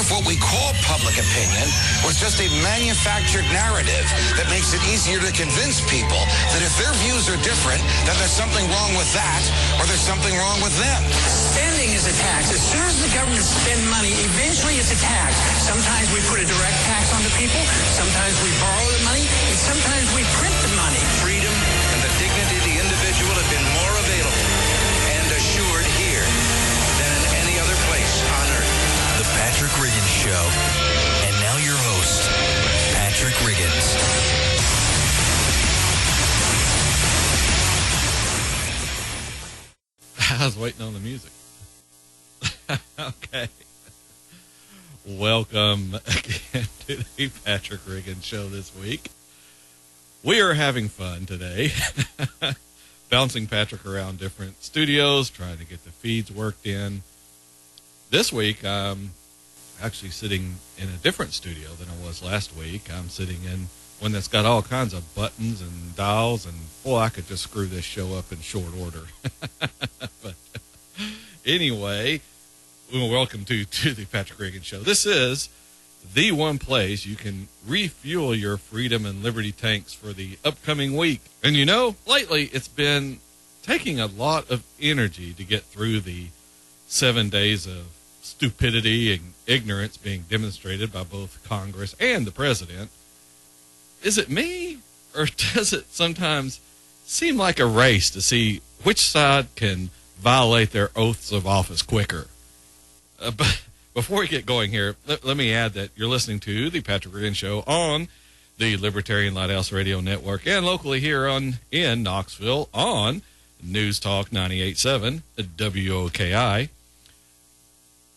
What if what we call public opinion was just a manufactured narrative that makes it easier to convince people that if their views are different, that there's something wrong with that or there's something wrong with them? Spending is a tax. As soon as the government spends money, eventually it's a tax. Sometimes we put a direct tax on the people, sometimes we borrow the money, and sometimes we print the money. Freedom and the dignity of the individual have been more available and assured here than in any other place on earth. The Patrick Riggins Show. And now your host, Patrick Riggins. I was waiting on the music. Okay. Welcome again to the Patrick Riggins Show this week. We are having fun today. Bouncing Patrick around different studios, trying to get the feeds worked in. This week, I'm actually sitting in a different studio than I was last week. I'm sitting in one that's got all kinds of buttons and dials, and boy, I could just screw this show up in short order. But anyway, welcome to the Patrick Riggins Show. This is the one place you can refuel your freedom and liberty tanks for the upcoming week. And you know, lately it's been taking a lot of energy to get through the 7 days of stupidity and ignorance being demonstrated by both Congress and the president. Is it me, or does it sometimes seem like a race to see which side can violate their oaths of office quicker? But before we get going here, let me add that you're listening to the Patrick Riggins Show on the Libertarian Lighthouse Radio Network and locally here in Knoxville on News Talk 98.7 WOKI.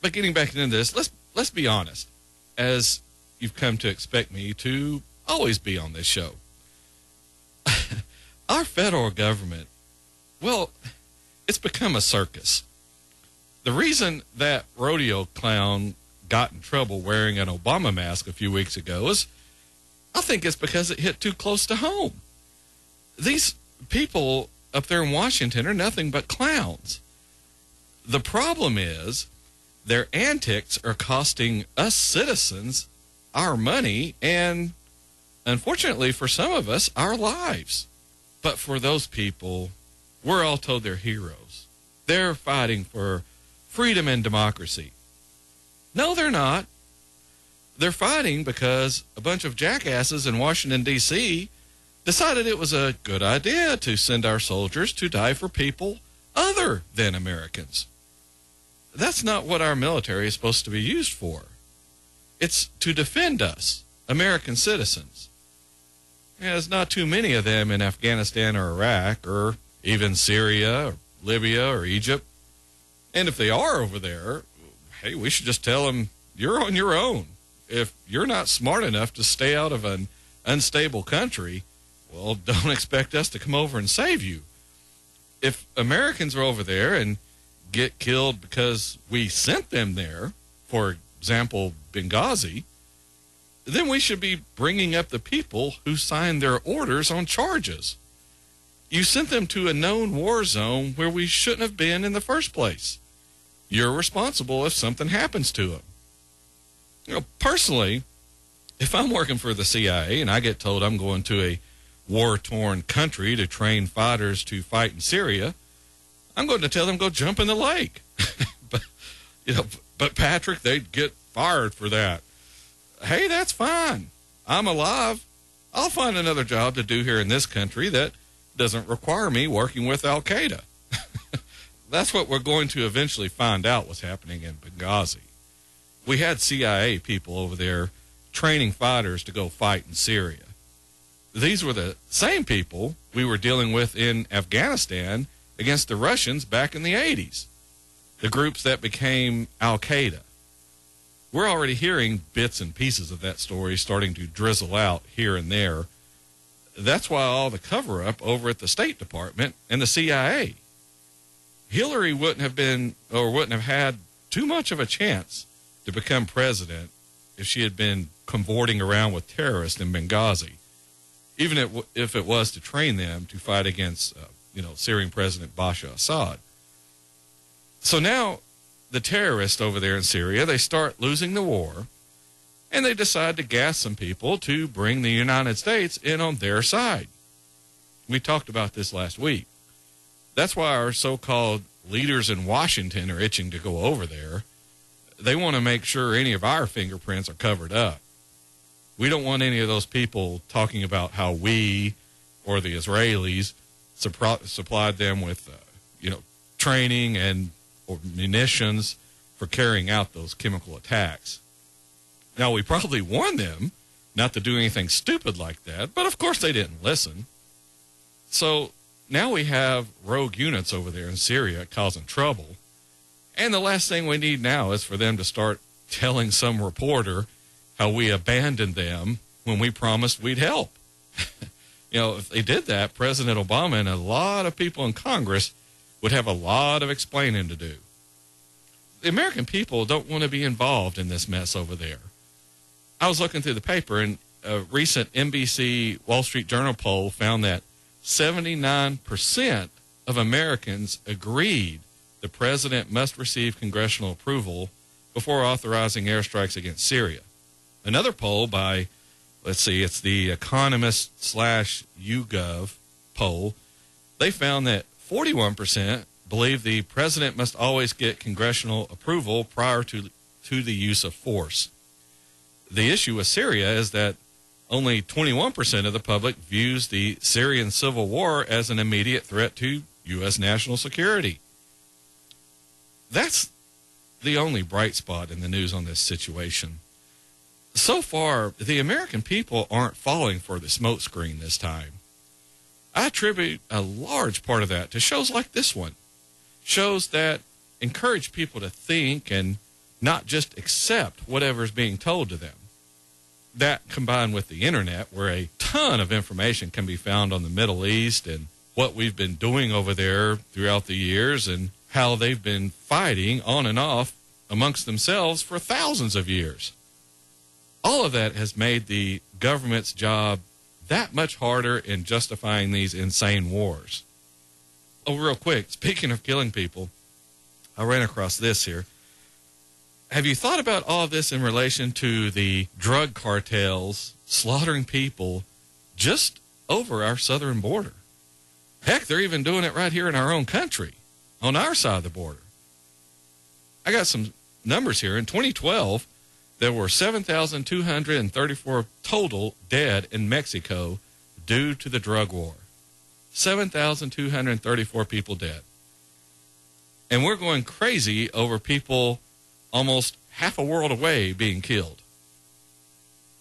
But getting back into this, let's be honest, as you've come to expect me to always be on this show. Our federal government, well, it's become a circus. The reason that rodeo clown got in trouble wearing an Obama mask a few weeks ago is, I think it's because it hit too close to home. These people up there in Washington are nothing but clowns. The problem is their antics are costing us citizens our money and, unfortunately for some of us, our lives. But for those people, we're all told they're heroes. They're fighting for freedom and democracy. No, they're not. They're fighting because a bunch of jackasses in Washington, D.C. decided it was a good idea to send our soldiers to die for people other than Americans. That's not what our military is supposed to be used for. It's to defend us, American citizens. There's not too many of them in Afghanistan or Iraq or even Syria or Libya or Egypt. And if they are over there, hey, we should just tell them, you're on your own. If you're not smart enough to stay out of an unstable country, well, don't expect us to come over and save you. If Americans are over there and get killed because we sent them there, for example, Benghazi, then we should be bringing up the people who signed their orders on charges. You sent them to a known war zone where we shouldn't have been in the first place. You're responsible if something happens to them. You know, personally, if I'm working for the CIA and I get told I'm going to a war-torn country to train fighters to fight in Syria, I'm going to tell them go jump in the lake. But Patrick, they'd get fired for that. Hey, that's fine. I'm alive. I'll find another job to do here in this country that doesn't require me working with Al-Qaeda. That's what we're going to eventually find out was happening in Benghazi. We had CIA people over there training fighters to go fight in Syria. These were the same people we were dealing with in Afghanistan against the Russians back in the 80s, the groups that became Al-Qaeda. We're already hearing bits and pieces of that story starting to drizzle out here and there. That's why all the cover-up over at the State Department and the CIA. Hillary wouldn't have had too much of a chance to become president if she had been cavorting around with terrorists in Benghazi, even if it was to train them to fight against, Syrian President Bashar Assad. So now the terrorists over there in Syria, they start losing the war, and they decide to gas some people to bring the United States in on their side. We talked about this last week. That's why our so-called leaders in Washington are itching to go over there. They want to make sure any of our fingerprints are covered up. We don't want any of those people talking about how we or the Israelis supplied them with, training and or munitions for carrying out those chemical attacks. Now, we probably warned them not to do anything stupid like that, but of course they didn't listen. So now we have rogue units over there in Syria causing trouble. And the last thing we need now is for them to start telling some reporter how we abandoned them when we promised we'd help. If they did that, President Obama and a lot of people in Congress would have a lot of explaining to do. The American people don't want to be involved in this mess over there. I was looking through the paper, and a recent NBC Wall Street Journal poll found that 79% of Americans agreed the president must receive congressional approval before authorizing airstrikes against Syria. Another poll by, it's the Economist/YouGov poll, they found that 41% believe the president must always get congressional approval prior to the use of force. The issue with Syria is that only 21% of the public views the Syrian civil war as an immediate threat to U.S. national security. That's the only bright spot in the news on this situation. So far, the American people aren't falling for the smokescreen this time. I attribute a large part of that to shows like this one. Shows that encourage people to think and not just accept whatever's being told to them. That combined with the internet, where a ton of information can be found on the Middle East and what we've been doing over there throughout the years and how they've been fighting on and off amongst themselves for thousands of years. All of that has made the government's job that much harder in justifying these insane wars. Oh, real quick, speaking of killing people, I ran across this here. Have you thought about all of this in relation to the drug cartels slaughtering people just over our southern border? Heck, they're even doing it right here in our own country, on our side of the border. I got some numbers here. In 2012, there were 7,234 total dead in Mexico due to the drug war. 7,234 people dead. And we're going crazy over people almost half a world away being killed.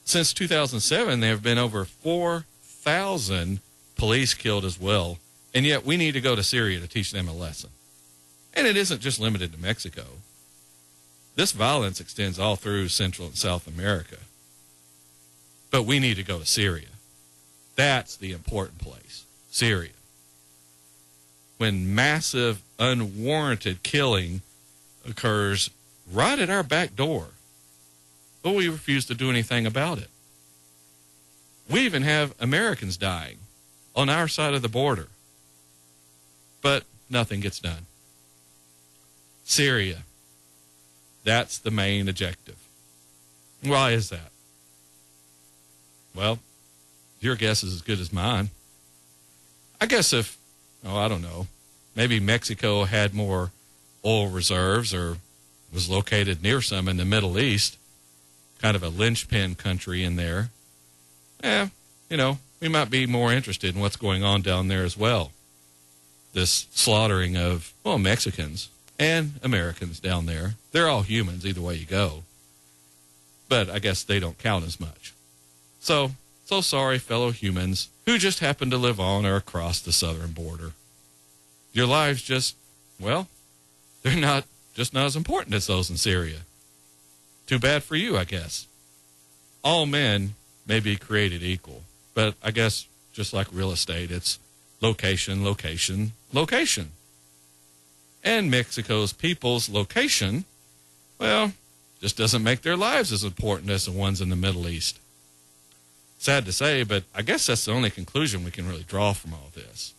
Since 2007, there have been over 4,000 police killed as well. And yet we need to go to Syria to teach them a lesson. And it isn't just limited to Mexico. This violence extends all through Central and South America. But we need to go to Syria. That's the important place, Syria. When massive, unwarranted killing occurs right at our back door, but we refuse to do anything about it. We even have Americans dying on our side of the border, but nothing gets done. Syria. That's the main objective. Why is that? Well, your guess is as good as mine. I guess I don't know, maybe Mexico had more oil reserves or was located near some in the Middle East, kind of a linchpin country in there. We might be more interested in what's going on down there as well. This slaughtering of, Mexicans and Americans down there. They're all humans either way you go. But I guess they don't count as much. So sorry, fellow humans who just happen to live on or across the southern border. Your lives they're not as important as those in Syria. Too bad for you, I guess. All men may be created equal, but I guess just like real estate, it's location, location, location. And Mexico's people's location, just doesn't make their lives as important as the ones in the Middle East. Sad to say, but I guess that's the only conclusion we can really draw from all this.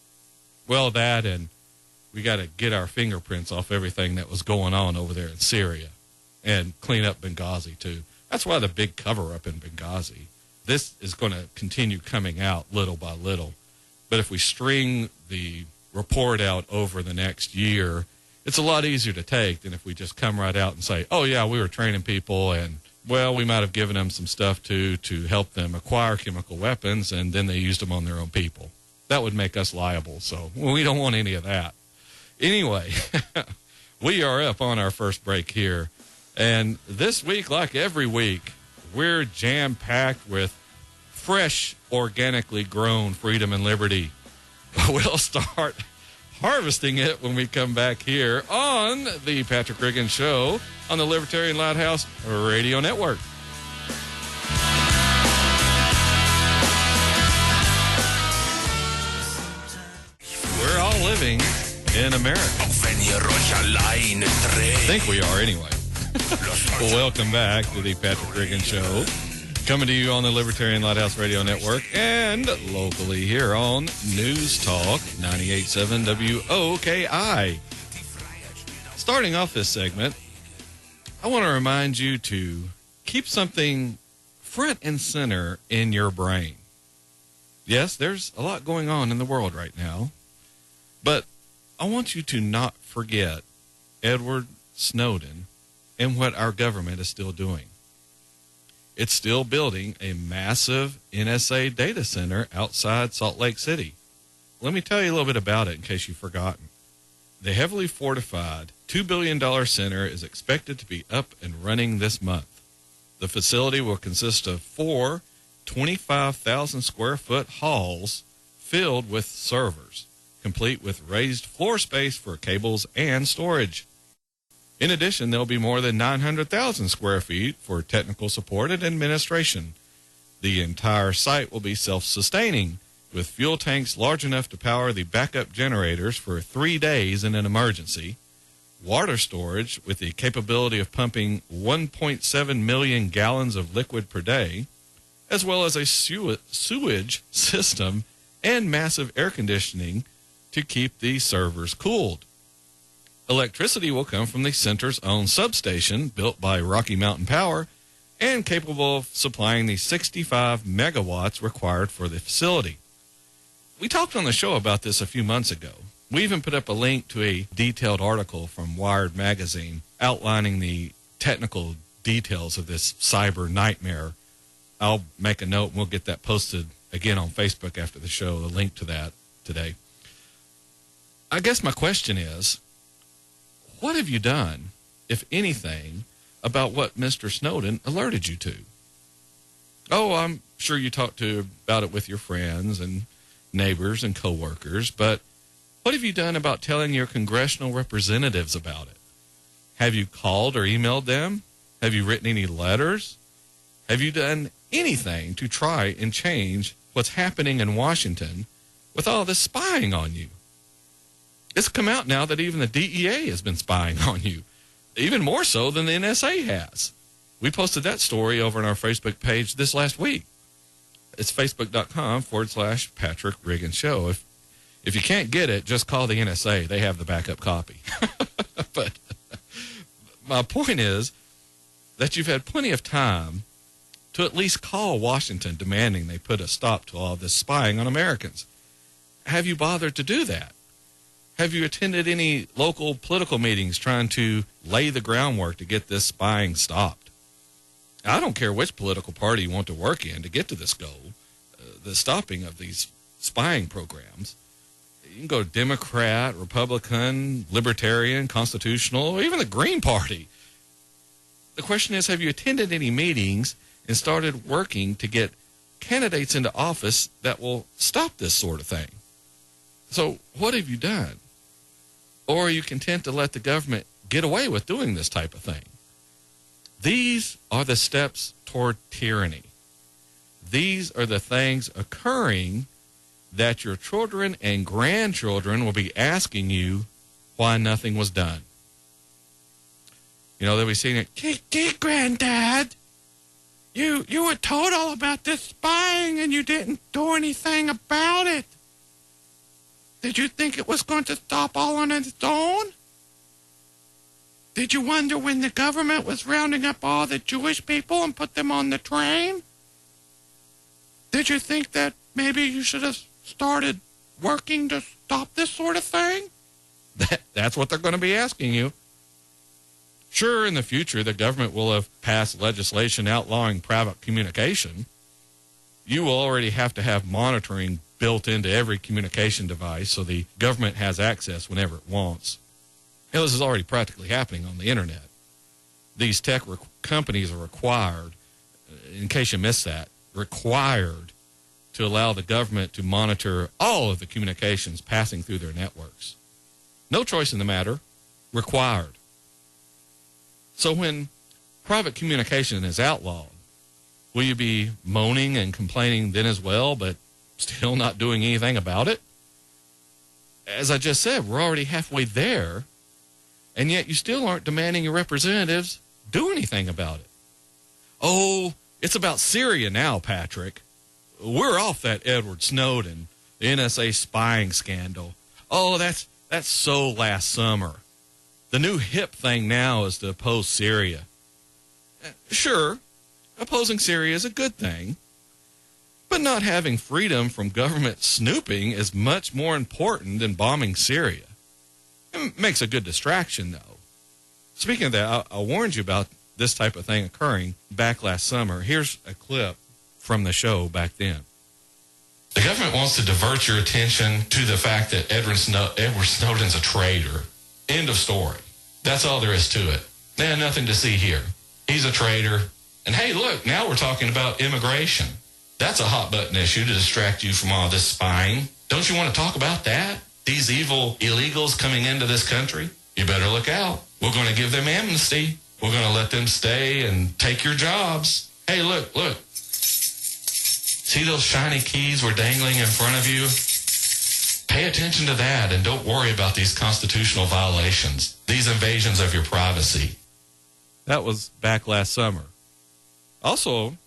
Well, that and we got to get our fingerprints off everything that was going on over there in Syria and clean up Benghazi, too. That's why the big cover-up in Benghazi. This is going to continue coming out little by little. But if we string the report out over the next year, it's a lot easier to take than if we just come right out and say, oh, yeah, we were training people, and, well, we might have given them some stuff, too, to help them acquire chemical weapons, and then they used them on their own people. That would make us liable, so we don't want any of that. Anyway, we are up on our first break here, and this week, like every week, we're jam-packed with fresh, organically grown freedom and liberty. We'll start harvesting it when we come back here on the Patrick Riggin Show on the Libertarian Lighthouse Radio Network. We're all living in America. I think we are anyway. Well, welcome back to the Patrick Riggin Show. Coming to you on the Libertarian Lighthouse Radio Network and locally here on News Talk 98.7 WOKI. Starting off this segment, I want to remind you to keep something front and center in your brain. Yes, there's a lot going on in the world right now, but I want you to not forget Edward Snowden and what our government is still doing. It's still building a massive NSA data center outside Salt Lake City. Let me tell you a little bit about it in case you've forgotten. The heavily fortified $2 billion center is expected to be up and running this month. The facility will consist of 4 25,000 square foot halls filled with servers, complete with raised floor space for cables and storage. In addition, there'll be more than 900,000 square feet for technical support and administration. The entire site will be self-sustaining, with fuel tanks large enough to power the backup generators for 3 days in an emergency, water storage with the capability of pumping 1.7 million gallons of liquid per day, as well as a sewage system and massive air conditioning to keep the servers cooled. Electricity will come from the center's own substation, built by Rocky Mountain Power, and capable of supplying the 65 megawatts required for the facility. We talked on the show about this a few months ago. We even put up a link to a detailed article from Wired magazine outlining the technical details of this cyber nightmare. I'll make a note and we'll get that posted again on Facebook after the show, a link to that today. I guess my question is, what have you done, if anything, about what Mr. Snowden alerted you to? Oh, I'm sure you talked about it with your friends and neighbors and coworkers, but what have you done about telling your congressional representatives about it? Have you called or emailed them? Have you written any letters? Have you done anything to try and change what's happening in Washington with all this spying on you? It's come out now that even the DEA has been spying on you, even more so than the NSA has. We posted that story over on our Facebook page this last week. It's facebook.com/Patrick Riggin Show. If you can't get it, just call the NSA. They have the backup copy. But my point is that you've had plenty of time to at least call Washington demanding they put a stop to all this spying on Americans. Have you bothered to do that? Have you attended any local political meetings trying to lay the groundwork to get this spying stopped? I don't care which political party you want to work in to get to this goal, the stopping of these spying programs. You can go Democrat, Republican, Libertarian, Constitutional, or even the Green Party. The question is, have you attended any meetings and started working to get candidates into office that will stop this sort of thing? So what have you done? Or are you content to let the government get away with doing this type of thing? These are the steps toward tyranny. These are the things occurring that your children and grandchildren will be asking you why nothing was done. You know, they'll be saying, Gee, Granddad, you were told all about this spying and you didn't do anything about it. Did you think it was going to stop all on its own? Did you wonder when the government was rounding up all the Jewish people and put them on the train? Did you think that maybe you should have started working to stop this sort of thing? That's what they're going to be asking you. Sure, in the future, the government will have passed legislation outlawing private communication. You will already have to have monitoring built into every communication device so the government has access whenever it wants. Now, this is already practically happening on the internet. These tech companies are required, in case you missed that, required to allow the government to monitor all of the communications passing through their networks. No choice in the matter, required. So when private communication is outlawed, will you be moaning and complaining then as well, but still not doing anything about it? As I just said, we're already halfway there, and yet you still aren't demanding your representatives do anything about it. Oh, it's about Syria now, Patrick. We're off that Edward Snowden, the NSA spying scandal. Oh, that's so last summer. The new hip thing now is to oppose Syria. Sure, opposing Syria is a good thing, but not having freedom from government snooping is much more important than bombing Syria. It makes a good distraction, though. Speaking of that, I warned you about this type of thing occurring back last summer. Here's a clip from the show back then. The government wants to divert your attention to the fact that Edward Snowden's a traitor. End of story. That's all there is to it. There's nothing to see here. He's a traitor. And hey, look, now we're talking about immigration. That's a hot button issue to distract you from all this spying. Don't you want to talk about that? These evil illegals coming into this country? You better look out. We're going to give them amnesty. We're going to let them stay and take your jobs. Hey, look. See those shiny keys we're dangling in front of you? Pay attention to that and don't worry about these constitutional violations, these invasions of your privacy. That was back last summer. Also,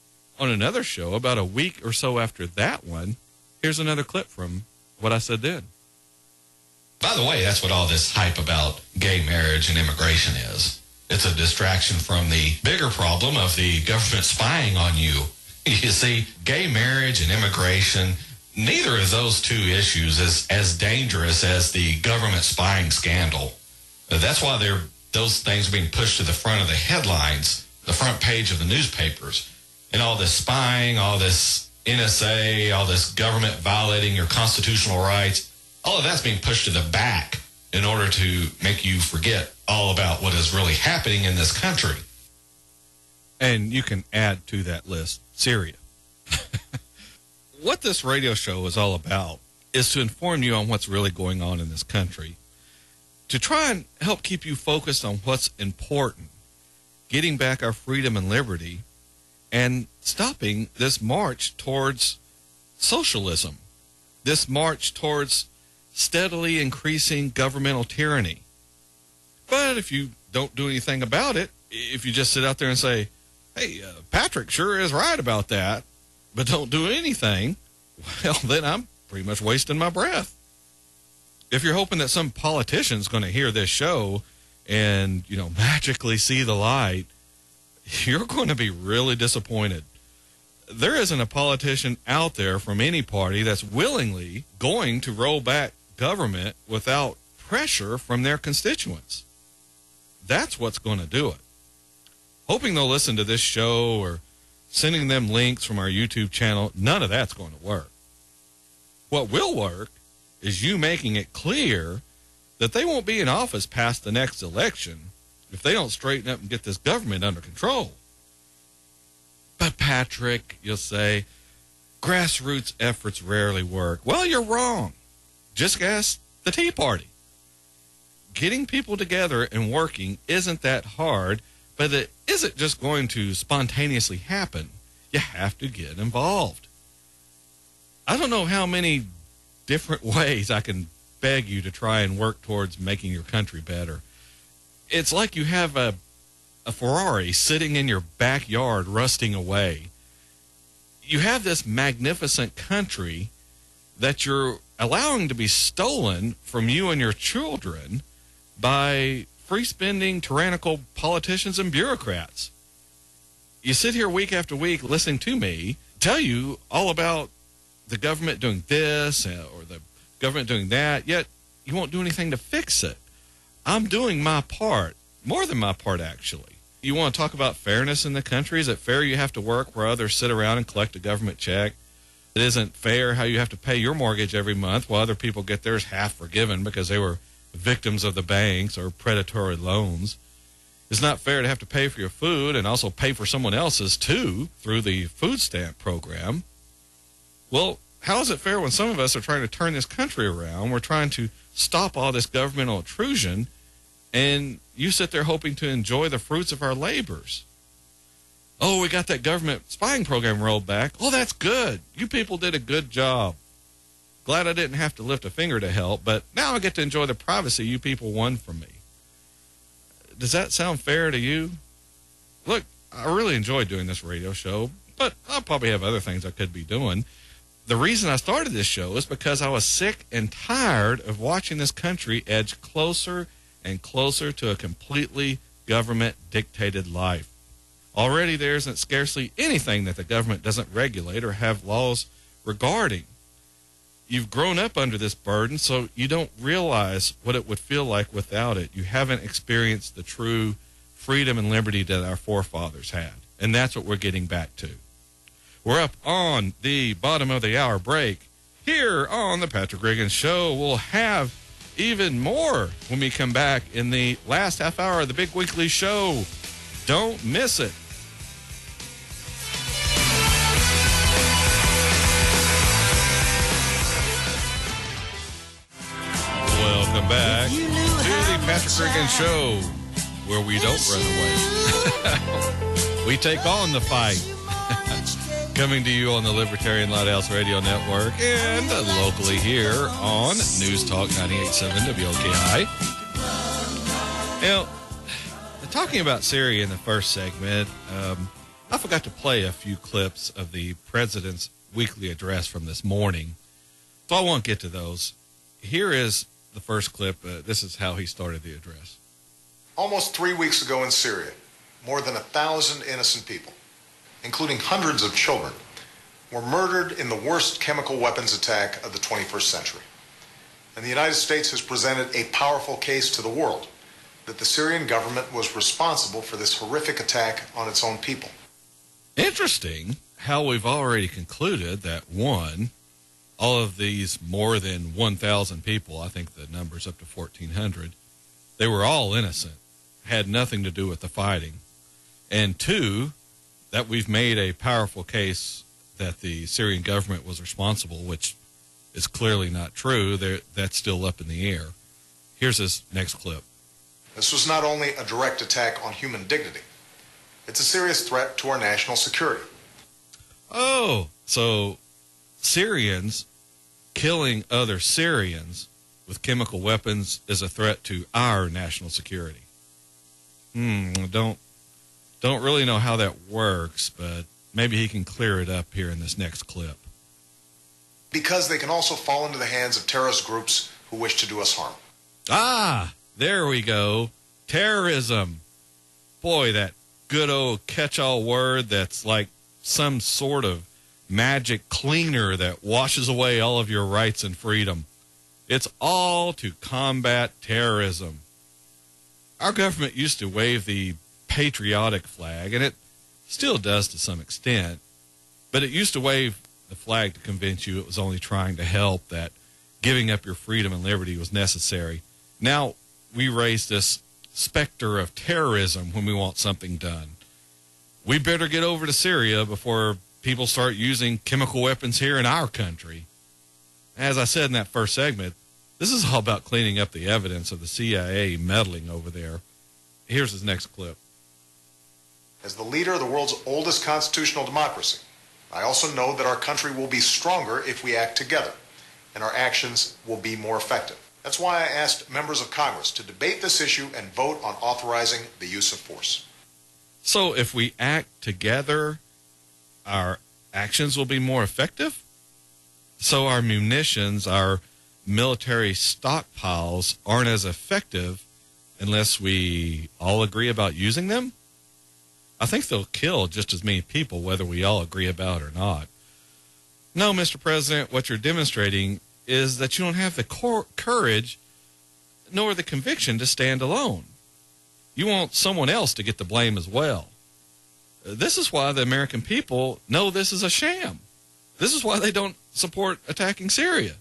on another show, about a week or so after that one, here's another clip from what I said then. By the way, that's what all this hype about gay marriage and immigration is. It's a distraction from the bigger problem of the government spying on you. You see, gay marriage and immigration, neither of those two issues is as dangerous as the government spying scandal. That's why those things are being pushed to the front of the headlines, the front page of the newspapers. And all this spying, all this NSA, all this government violating your constitutional rights, all of that's being pushed to the back in order to make you forget all about what is really happening in this country. And you can add to that list Syria. What this radio show is all about is to inform you on what's really going on in this country, to try and help keep you focused on what's important, getting back our freedom and liberty, and stopping this march towards socialism, this march towards steadily increasing governmental tyranny. But if you don't do anything about it, if you just sit out there and say, hey, Patrick sure is right about that, but don't do anything, well, then I'm pretty much wasting my breath. If you're hoping that some politician's going to hear this show and, magically see the light, you're going to be really disappointed. There isn't a politician out there from any party that's willingly going to roll back government without pressure from their constituents. That's what's going to do it. Hoping they'll listen to this show or sending them links from our YouTube channel, none of that's going to work. What will work is you making it clear that they won't be in office past the next election if they don't straighten up and get this government under control. But Patrick, you'll say, grassroots efforts rarely work. Well, you're wrong. Just ask the Tea Party. Getting people together and working isn't that hard, but it isn't just going to spontaneously happen. You have to get involved. I don't know how many different ways I can beg you to try and work towards making your country better. It's like you have a Ferrari sitting in your backyard rusting away. You have this magnificent country that you're allowing to be stolen from you and your children by free-spending, tyrannical politicians and bureaucrats. You sit here week after week listening to me tell you all about the government doing this or the government doing that, yet you won't do anything to fix it. I'm doing my part, more than my part, actually. You want to talk about fairness in the country? Is it fair you have to work where others sit around and collect a government check? It isn't fair how you have to pay your mortgage every month while other people get theirs half forgiven because they were victims of the banks or predatory loans. It's not fair to have to pay for your food and also pay for someone else's too through the food stamp program. Well, how is it fair when some of us are trying to turn this country around? We're trying to stop all this governmental intrusion, and you sit there hoping to enjoy the fruits of our labors. Oh, we got that government spying program rolled back. Oh, that's good. You people did a good job. Glad I didn't have to lift a finger to help, but now I get to enjoy the privacy you people won from me. Does that sound fair to you? Look, I really enjoy doing this radio show, but I'll probably have other things I could be doing. The reason I started this show is because I was sick and tired of watching this country edge closer and closer to a completely government-dictated life. Already there isn't scarcely anything that the government doesn't regulate or have laws regarding. You've grown up under this burden, so you don't realize what it would feel like without it. You haven't experienced the true freedom and liberty that our forefathers had, and that's what we're getting back to. We're up on the bottom of the hour break. Here on the Patrick Riggins Show, we'll have even more when we come back in the last half hour of the big weekly show. Don't miss it. Welcome back to the Patrick Riggins Show, where we don't run away. We take on the fight. Coming to you on the Libertarian Lighthouse Radio Network and locally here on News Talk 98.7 WLKI. Now, talking about Syria in the first segment, I forgot to play a few clips of the president's weekly address from this morning, so I won't get to those. Here is the first clip. This is how he started the address. Almost 3 weeks ago in Syria, more than 1,000 innocent people, including hundreds of children, were murdered in the worst chemical weapons attack of the 21st century. And the United States has presented a powerful case to the world that the Syrian government was responsible for this horrific attack on its own people. Interesting how we've already concluded that, one, all of these more than 1,000 people, I think the number's up to 1,400, they were all innocent, had nothing to do with the fighting. And two, that we've made a powerful case that the Syrian government was responsible, which is clearly not true. That's still up in the air. Here's his next clip. This was not only a direct attack on human dignity, it's a serious threat to our national security. Oh, so Syrians killing other Syrians with chemical weapons is a threat to our national security. Don't really know how that works, but maybe he can clear it up here in this next clip. Because they can also fall into the hands of terrorist groups who wish to do us harm. Ah, there we go. Terrorism. Boy, that good old catch-all word that's like some sort of magic cleaner that washes away all of your rights and freedom. It's all to combat terrorism. Our government used to wave the patriotic flag, and it still does to some extent, but it used to wave the flag to convince you it was only trying to help, that giving up your freedom and liberty was necessary. Now we raise this specter of terrorism when we want something done. We better get over to Syria before people start using chemical weapons here in our country. As I said in that first segment, this is all about cleaning up the evidence of the CIA meddling over there. Here's his next clip. As the leader of the world's oldest constitutional democracy, I also know that our country will be stronger if we act together, and our actions will be more effective. That's why I asked members of Congress to debate this issue and vote on authorizing the use of force. So if we act together, our actions will be more effective? So our munitions, our military stockpiles aren't as effective unless we all agree about using them? I think they'll kill just as many people whether we all agree about it or not. No, Mr. President, what you're demonstrating is that you don't have the courage nor the conviction to stand alone. You want someone else to get the blame as well. This is why the American people know this is a sham. This is why they don't support attacking Syria.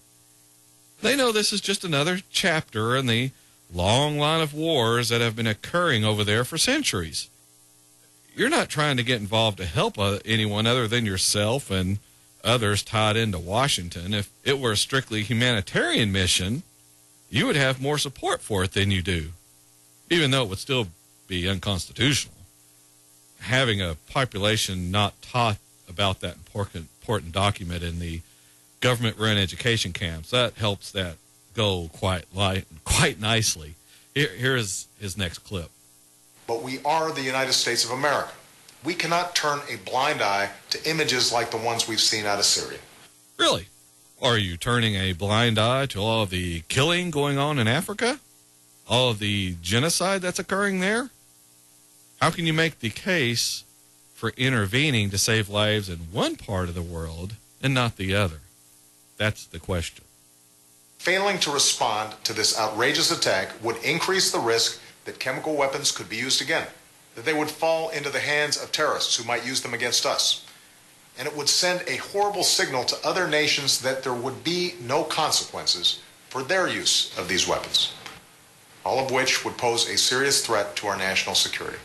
They know this is just another chapter in the long line of wars that have been occurring over there for centuries. You're not trying to get involved to help anyone other than yourself and others tied into Washington. If it were a strictly humanitarian mission, you would have more support for it than you do, even though it would still be unconstitutional. Having a population not taught about that important document in the government-run education camps, that helps that go quite nicely. Here is his next clip. But we are the United States of America. We cannot turn a blind eye to images like the ones we've seen out of Syria. Really? Are you turning a blind eye to all of the killing going on in Africa? All of the genocide that's occurring there? How can you make the case for intervening to save lives in one part of the world and not the other? That's the question. Failing to respond to this outrageous attack would increase the risk that chemical weapons could be used again, that they would fall into the hands of terrorists who might use them against us. And it would send a horrible signal to other nations that there would be no consequences for their use of these weapons, all of which would pose a serious threat to our national security.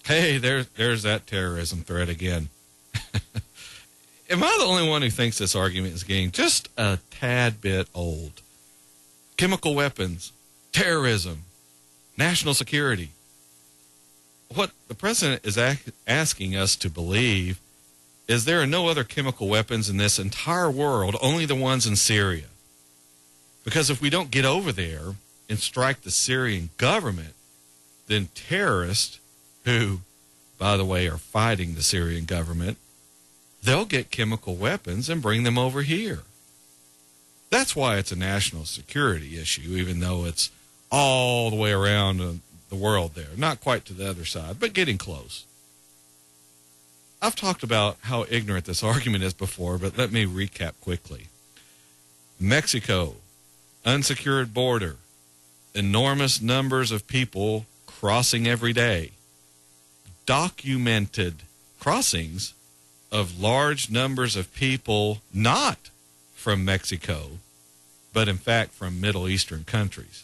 Hey, there's that terrorism threat again. Am I the only one who thinks this argument is getting just a tad bit old? Chemical weapons, terrorism, national security. What the president is asking us to believe is there are no other chemical weapons in this entire world, only the ones in Syria. Because if we don't get over there and strike the Syrian government, then terrorists, who, by the way, are fighting the Syrian government, they'll get chemical weapons and bring them over here. That's why it's a national security issue, even though it's all the way around the world there. Not quite to the other side, but getting close. I've talked about how ignorant this argument is before, but let me recap quickly. Mexico, unsecured border, enormous numbers of people crossing every day, documented crossings of large numbers of people not from Mexico, but in fact from Middle Eastern countries.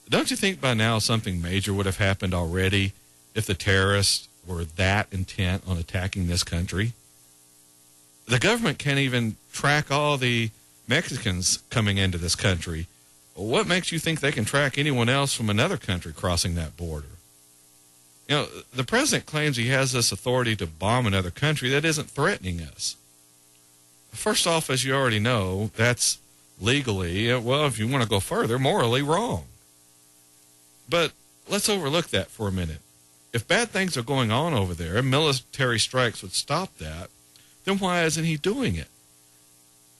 Don't you think by now something major would have happened already if the terrorists were that intent on attacking this country? The government can't even track all the Mexicans coming into this country. What makes you think they can track anyone else from another country crossing that border? You know, the president claims he has this authority to bomb another country that isn't threatening us. First off, as you already know, that's legally, well, if you want to go further, morally wrong. But let's overlook that for a minute. If bad things are going on over there and military strikes would stop that, then why isn't he doing it?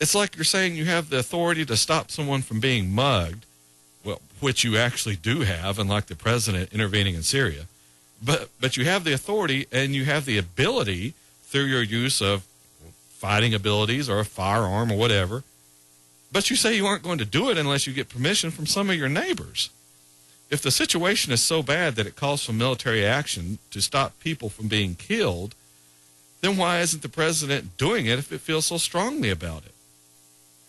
It's like you're saying you have the authority to stop someone from being mugged, well, which you actually do have, unlike the president intervening in Syria. But you have the authority and you have the ability through your use of fighting abilities or a firearm or whatever. But you say you aren't going to do it unless you get permission from some of your neighbors. If the situation is so bad that it calls for military action to stop people from being killed, then why isn't the president doing it if it feels so strongly about it?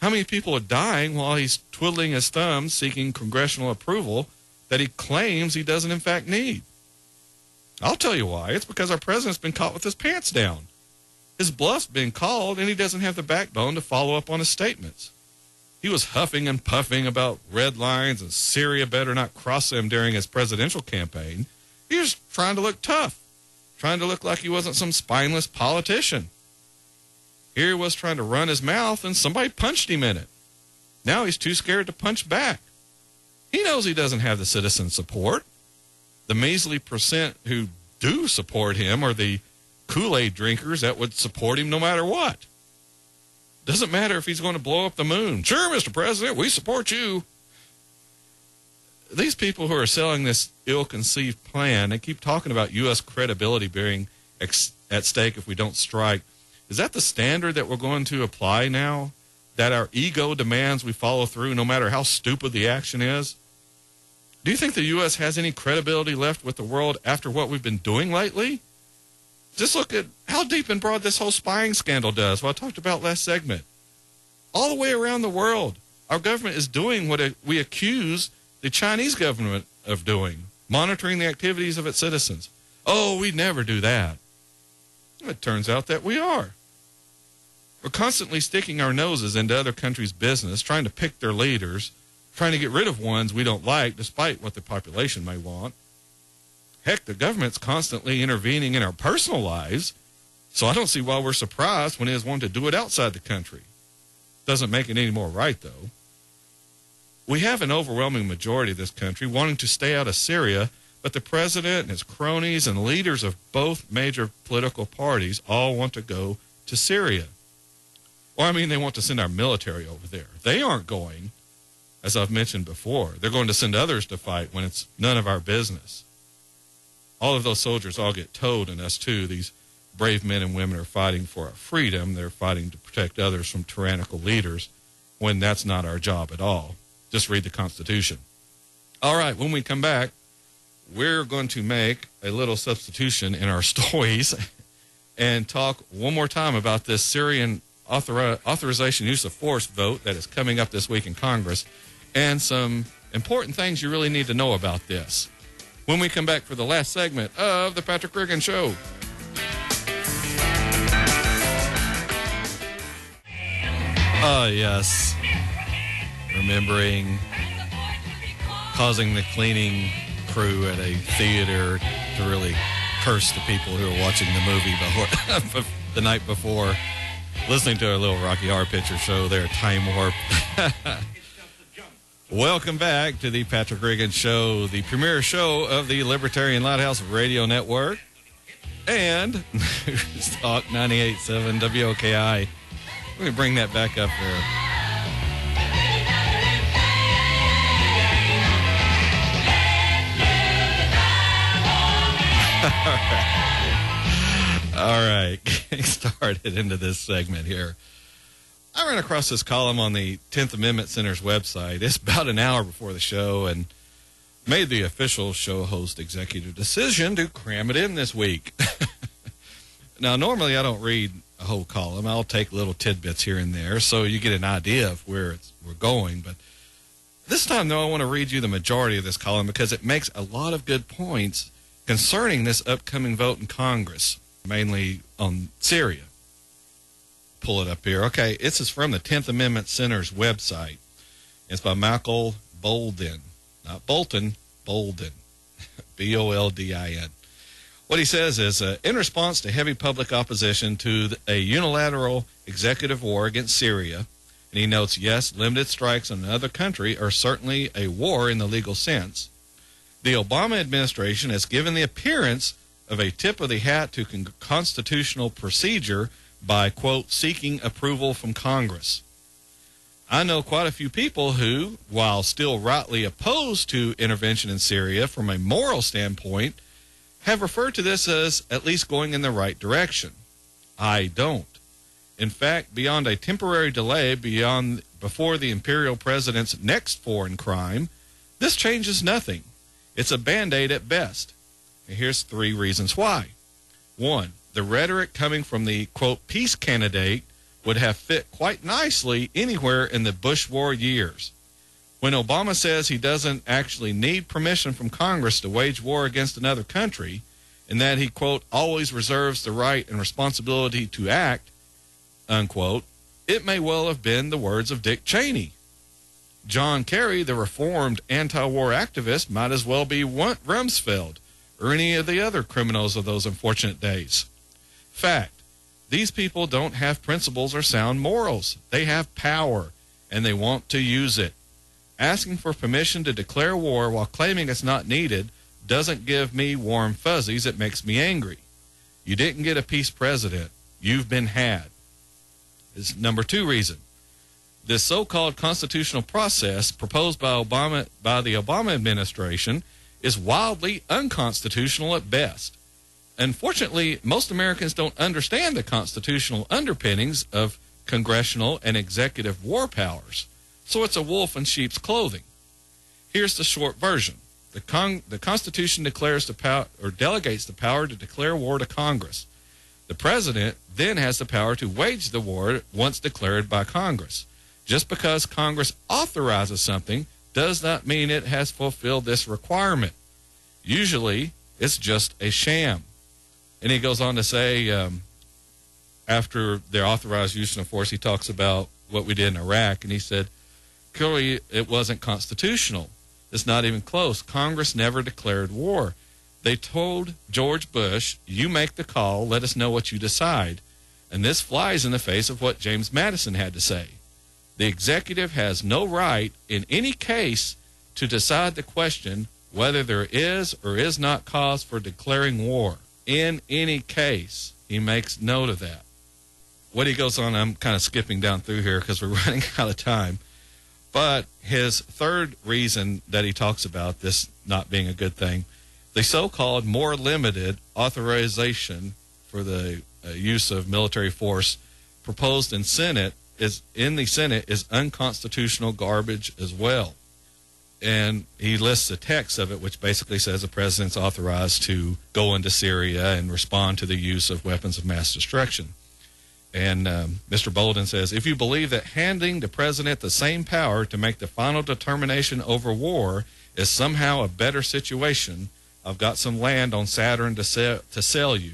How many people are dying while he's twiddling his thumbs seeking congressional approval that he claims he doesn't in fact need? I'll tell you why. It's because our president's been caught with his pants down. His bluff's been called, and he doesn't have the backbone to follow up on his statements. He was huffing and puffing about red lines and Syria better not cross them during his presidential campaign. He was trying to look tough, trying to look like he wasn't some spineless politician. Here he was trying to run his mouth, and somebody punched him in it. Now he's too scared to punch back. He knows he doesn't have the citizen support. The measly percent who do support him are the Kool-Aid drinkers that would support him no matter what. Doesn't matter if he's going to blow up the moon. Sure, Mr. President, we support you. These people who are selling this ill-conceived plan, they keep talking about U.S. credibility being at stake if we don't strike. Is that the standard that we're going to apply now? That our ego demands we follow through no matter how stupid the action is? Do you think the U.S. has any credibility left with the world after what we've been doing lately? Just look at how deep and broad this whole spying scandal does, what I talked about last segment. All the way around the world, our government is doing what we accuse the Chinese government of doing, monitoring the activities of its citizens. Oh, we'd never do that. It turns out that we are. We're constantly sticking our noses into other countries' business, trying to pick their leaders, trying to get rid of ones we don't like, despite what the population may want. Heck, the government's constantly intervening in our personal lives, so I don't see why we're surprised when it is one to do it outside the country. Doesn't make it any more right, though. We have an overwhelming majority of this country wanting to stay out of Syria, but the president and his cronies and leaders of both major political parties all want to go to Syria. Or, I mean, they want to send our military over there. They aren't going, as I've mentioned before. They're going to send others to fight when it's none of our business. All of those soldiers all get towed, and us too. These brave men and women are fighting for our freedom. They're fighting to protect others from tyrannical leaders when that's not our job at all. Just read the Constitution. All right, when we come back, we're going to make a little substitution in our stories and talk one more time about this Syrian authorization use of force vote that is coming up this week in Congress and some important things you really need to know about this. When we come back for the last segment of the Patrick Riggin Show. Oh, yes. Remembering causing the cleaning crew at a theater to really curse the people who were watching the movie before, the night before, listening to a little Rocky Horror Picture Show there, Time Warp. Welcome back to the Patrick Riggin Show, the premier show of the Libertarian Lighthouse Radio Network and News Talk 98.7 WOKI. Let me bring that back up here. All right. Getting started into this segment here. I ran across this column on the 10th Amendment Center's website. It's about an hour before the show and made the official show host executive decision to cram it in this week. Now, normally I don't read a whole column. I'll take little tidbits here and there so you get an idea of where we're going. But this time, though, I want to read you the majority of this column because it makes a lot of good points concerning this upcoming vote in Congress, mainly on Syria. Pull it up here. Okay, this is from the 10th Amendment Center's website. It's by Michael Boldin. Not Bolton, Boldin. Boldin. What he says is, in response to heavy public opposition to a unilateral executive war against Syria, and he notes, yes, limited strikes on another country are certainly a war in the legal sense, the Obama administration has given the appearance of a tip of the hat to constitutional procedure by, quote, seeking approval from Congress. I know quite a few people who, while still rightly opposed to intervention in Syria from a moral standpoint, have referred to this as at least going in the right direction. I don't. In fact, beyond a temporary delay before the imperial president's next foreign crime, this changes nothing. It's a Band-Aid at best. And here's 3 reasons why. 1, the rhetoric coming from the, quote, peace candidate would have fit quite nicely anywhere in the Bush war years. When Obama says he doesn't actually need permission from Congress to wage war against another country, and that he, quote, always reserves the right and responsibility to act, unquote, it may well have been the words of Dick Cheney. John Kerry, the reformed anti-war activist, might as well be Rumsfeld or any of the other criminals of those unfortunate days. Fact, these people don't have principles or sound morals. They have power, and they want to use it. Asking for permission to declare war while claiming it's not needed doesn't give me warm fuzzies. It makes me angry. You didn't get a peace president. You've been had. is number 2 reason. This so-called constitutional process proposed by the Obama administration is wildly unconstitutional at best. Unfortunately, most Americans don't understand the constitutional underpinnings of congressional and executive war powers, so it's a wolf in sheep's clothing. Here's the short version. The Constitution declares the power, or delegates the power to declare war to Congress. The president then has the power to wage the war once declared by Congress. Just because Congress authorizes something does not mean it has fulfilled this requirement. Usually, it's just a sham. And he goes on to say, after their authorized use of force, he talks about what we did in Iraq, and he said, clearly it wasn't constitutional. It's not even close. Congress never declared war. They told George Bush, you make the call, let us know what you decide. And this flies in the face of what James Madison had to say. The executive has no right in any case to decide the question whether there is or is not cause for declaring war. In any case, he makes note of that. What he goes on, I'm kind of skipping down through here because we're running out of time. But his third reason that he talks about this not being a good thing, the so-called more limited authorization for the use of military force proposed in the Senate is unconstitutional garbage as well. And he lists the text of it, which basically says the president's authorized to go into Syria and respond to the use of weapons of mass destruction. And Mr. Bolden says, if you believe that handing the president the same power to make the final determination over war is somehow a better situation, I've got some land on Saturn to sell you.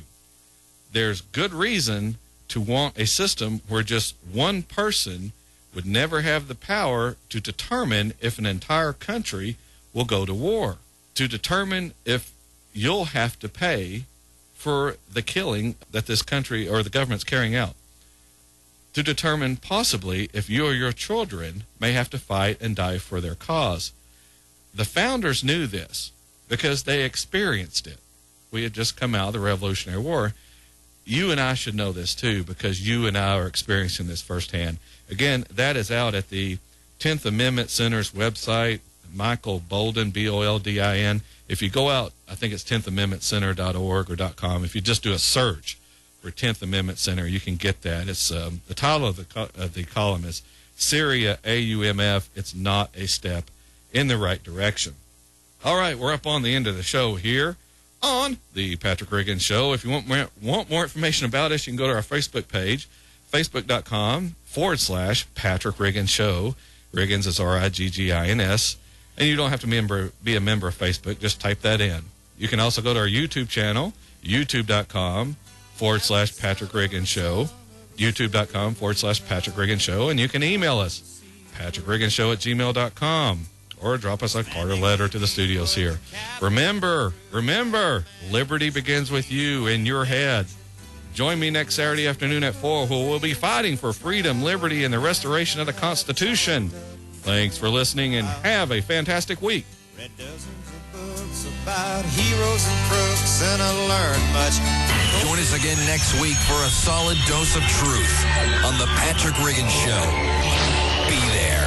There's good reason to want a system where just one person would never have the power to determine if an entire country will go to war, to determine if you'll have to pay for the killing that this country or the government's carrying out, to determine possibly if you or your children may have to fight and die for their cause. The founders knew this because they experienced it. We had just come out of the Revolutionary War. You and I should know this too because you and I are experiencing this firsthand. Again, that is out at the 10th Amendment Center's website, Michael Boldin, Boldin. If you go out, I think it's 10thamendmentcenter.org or .com. If you just do a search for 10th Amendment Center, you can get that. It's the title of the column is Syria, AUMF. It's not a step in the right direction. All right, we're up on the end of the show here on the Patrick Riggins Show. If you want more information about us, you can go to our Facebook page, facebook.com/Patrick Riggins Show. Riggins is Riggins. And you don't have to be a member of Facebook. Just type that in. You can also go to our YouTube channel, youtube.com/Patrick Riggins Show, youtube.com/Patrick Riggins Show. And you can email us, patrickrigginshow@gmail.com. Or drop us a card or letter to the studios here. Remember, liberty begins with you in your head. Join me next Saturday afternoon at 4, where we'll be fighting for freedom, liberty, and the restoration of the Constitution. Thanks for listening, and have a fantastic week. Read dozens of books about heroes and crooks, and I learned much. Join us again next week for a solid dose of truth on the Patrick Riggins Show. Be there.